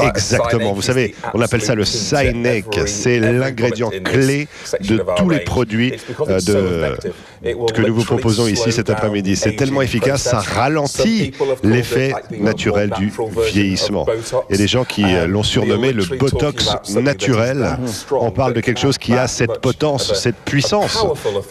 Exactement, vous savez, on appelle ça le Cyanec, c'est l'ingrédient clé de tous les produits que nous vous proposons ici cet après-midi. C'est tellement efficace, ça ralentit l'effet naturel du vieillissement. Il y a des gens qui l'ont surnommé le Botox naturel. On parle de quelque chose qui a cette potence, cette puissance,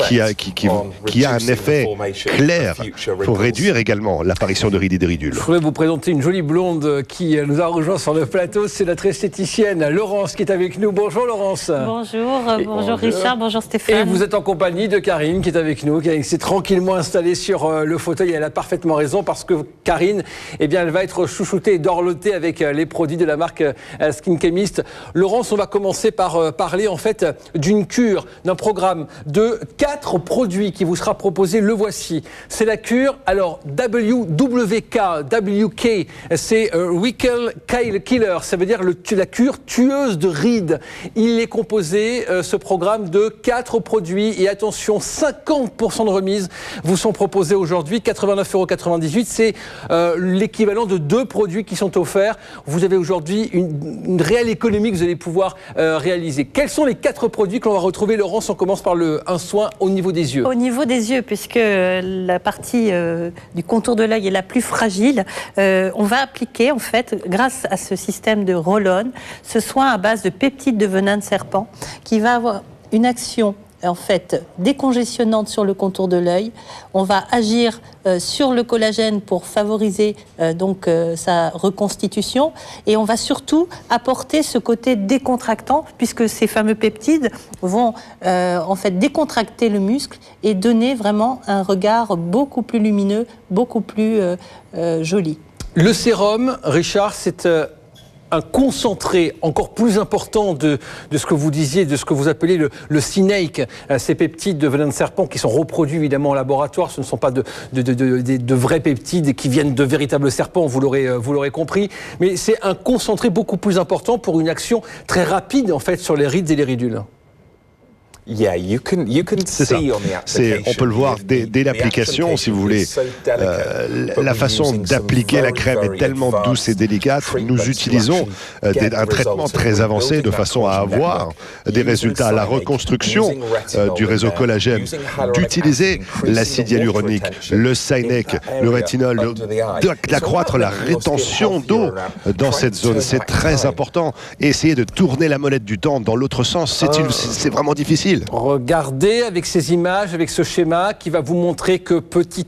qui a un effet clair pour réduire également l'apparition de rides et de ridules. Je voudrais vous présenter une jolie blonde qui nous a rejoint sur le plateau, c'est notre esthéticienne Laurence qui est avec nous. Bonjour Laurence. Bonjour Richard, bonjour Stéphane. Et vous êtes en compagnie de Karine qui est avec nous, qui s'est tranquillement installée sur le fauteuil. Elle a parfaitement raison parce que Karine, eh bien, elle va être chouchoutée et dorlotée avec les produits de la marque Skin Chemist. Laurence, on va commencer par parler en fait d'une cure, d'un programme de 4 produits qui vous sera proposé. Le voici. C'est la cure, alors WK, c'est Wrinkle Killer, ça veut dire la cure tueuse de rides. Il est composé, ce programme, de 4 produits et attention, 50% de remise vous sont proposés aujourd'hui, 89,98 €. C'est l'équivalent de 2 produits qui sont offerts. Vous avez aujourd'hui une réelle économie que vous allez pouvoir réaliser. Quels sont les 4 produits que l'on va retrouver, Laurence? On commence par un soin au niveau des yeux. Au niveau des yeux, puisque la partie du contour de l'œil est la plus fragile, on va appliquer en fait, grâce à ce système de roll-on, ce soin à base de peptides de venin de serpent qui va avoir une action en fait décongestionnante sur le contour de l'œil. On va agir sur le collagène pour favoriser sa reconstitution et on va surtout apporter ce côté décontractant puisque ces fameux peptides vont en fait décontracter le muscle et donner vraiment un regard beaucoup plus lumineux, beaucoup plus joli. Le sérum, Richard, c'est un concentré encore plus important de ce que vous disiez, de ce que vous appelez le Cyanec, ces peptides de venin de serpent qui sont reproduits évidemment en laboratoire. Ce ne sont pas de vrais peptides qui viennent de véritables serpents, vous l'aurez compris. Mais c'est un concentré beaucoup plus important pour une action très rapide en fait sur les rides et les ridules. C'est ça. On peut le voir dès l'application, si vous voulez. La façon d'appliquer la crème est tellement douce et délicate. Nous utilisons un traitement très avancé de façon à avoir des résultats. La reconstruction du réseau collagène, d'utiliser l'acide hyaluronique, le Cyanec, le rétinol, d'accroître la rétention d'eau dans cette zone. C'est très important. Et essayer de tourner la molette du temps dans l'autre sens, c'est vraiment difficile. Regardez avec ces images, avec ce schéma qui va vous montrer que petit